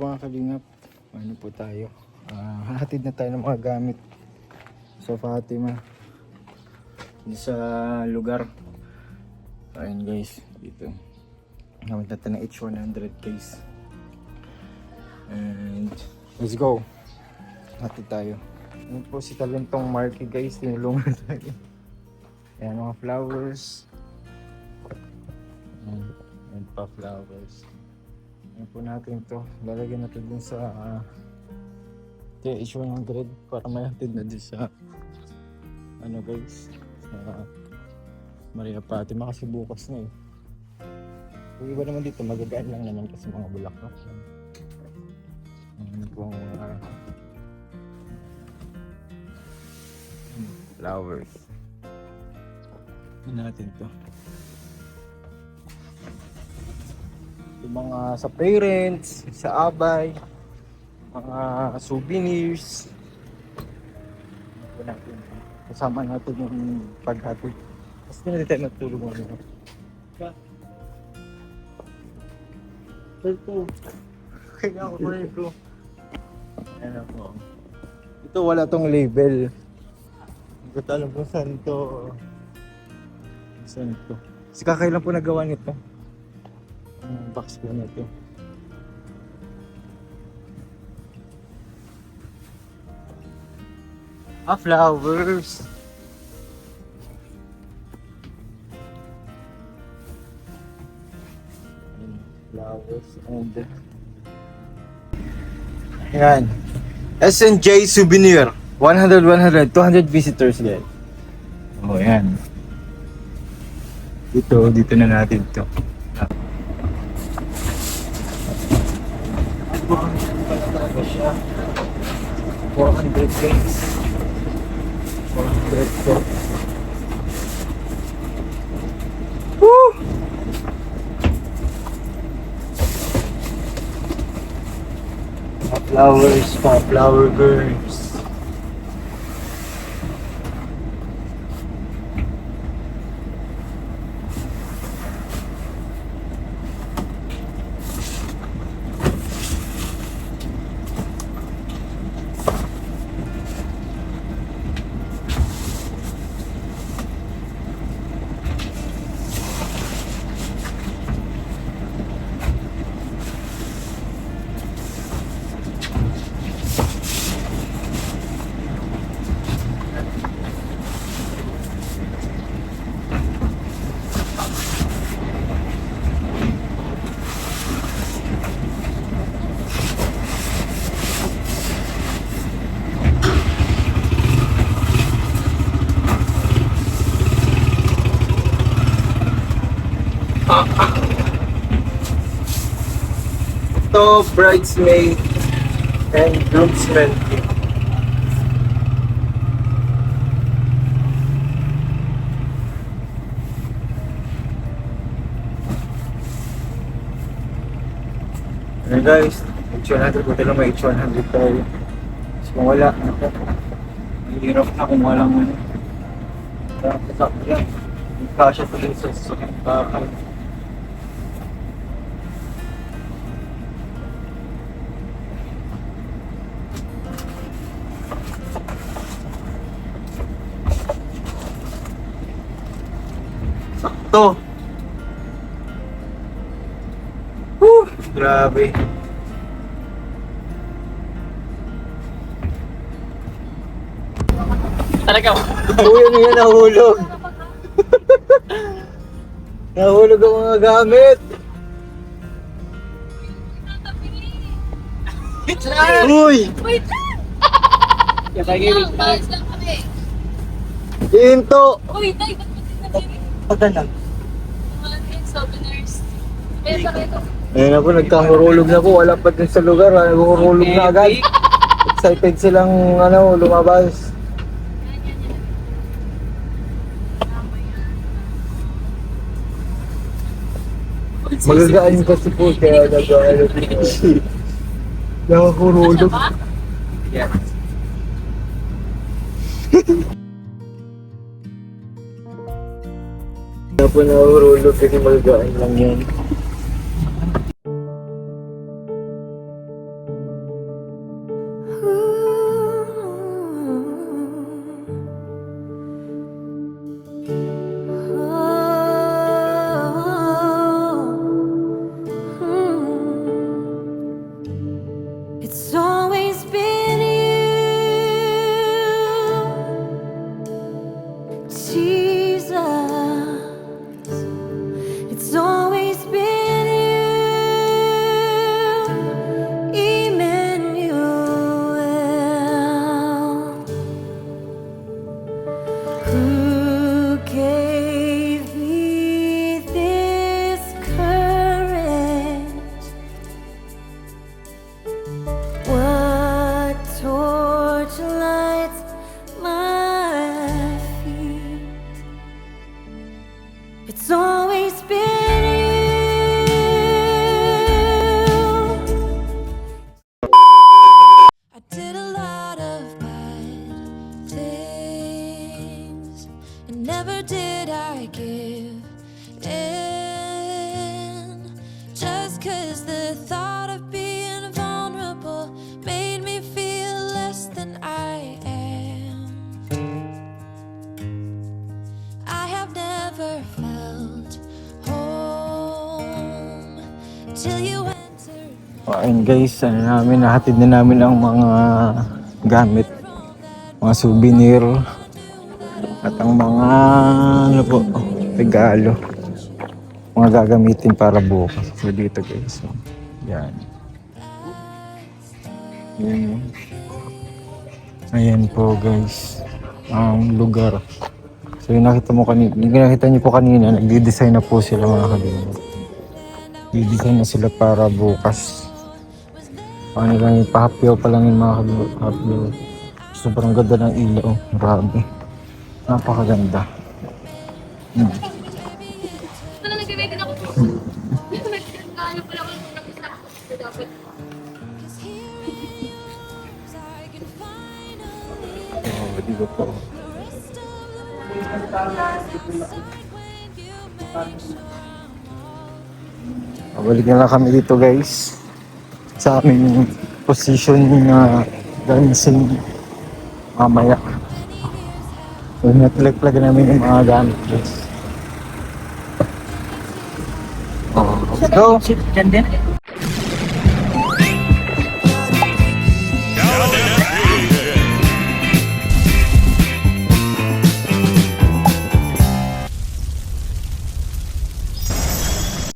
mga kalingap, ano po tayo, hahatid na tayo ng mga gamit sa Fatima sa lugar. Ayun guys, dito gamit natin ng H100 case and let's go, hatid tayo. Ano po si Talentong Marky guys, tinulungan tayo. Ayan mga flowers, and pa flowers. Ayan po natin to, lalagyan natin din sa H100 para may hatid na din sa ano guys, sa Maria Fatima kasi bukas na eh. Yung iba naman dito magagaan lang naman kasi mga bulaklak. Ano pong flowers. Ano natin to? Yung mga sa parents, sa abay, mga souvenirs. Kasama natin yung paghatid. Kasi hindi tayo natulog mo. Ito. Kaya ako pa ito. Ayan ako. Ito wala tong label. Hindi ko alam kung saan ito. Saan ito? Kasi kakailan po nagawa nito. Ang box po na ito. Flowers! Flowers and yan. S&J Souvenir 100, 200 visitors guys. Oh yan. Dito na natin ito. 400 guys. 400 po. Woo! Flowers, flower girls. Ito, bridesmaid and groomsmen. Ayan guys, H100 ko lang, may H100 tayo. Kasi kung wala, hirap na kung walang ano. Sakto yan. Hindi kasya tuloy sa bakal. Sakto. Grabe. Talaga. Uy, ano yan, nahulog. Nahulog ang mga gamit. Uy! Wait lang! Bayas lang kami. Hinto! Uy, Day, ba't mo tinagiri? Pagdalag. Mga yung souvenirs. Kaya sa kayo. Ayun na po, nagkahurulog na po. Wala pa din sa lugar. Nagkahurulog na agad. Excited silang lumabas. Magagaan kasi po kaya nag-ano dito. Nakahurulog. Yes. Kaya po nahurulog kasi magagaan lang yan. It's always been you, Jesus. It's always been you, Emmanuel. Who gave me this courage? What torch lights my feet? It's always been you. I did a lot of bad things, and never did I give in. Just 'cause the thought of being vulnerable made me feel less than I am. I have never felt home till you entered. Ayun guys, nahatid na namin ang mga gamit, mga souvenir, at ang mga regalo, mga gagamitin para bukas. So dito guys, so, yan. Yan. Ayan po guys, ang lugar. So yung nakita niyo po kanina, nagdi-design na po sila mga kalingap. Di-design na sila para bukas. Ano lang yung pahapyaw pa lang yung mga hapyaw. Sobrang ganda ng ilaw. Grabe. Napakaganda. Ito na nag-ready na ako. Kaya pala ako nung isa. Dapat. Oh, di ba po? Balik na lang kami dito guys. Sa aming position na dancing mamaya. So, natlag namin yung mga gamit guys. Oh, let's go! Dyan din?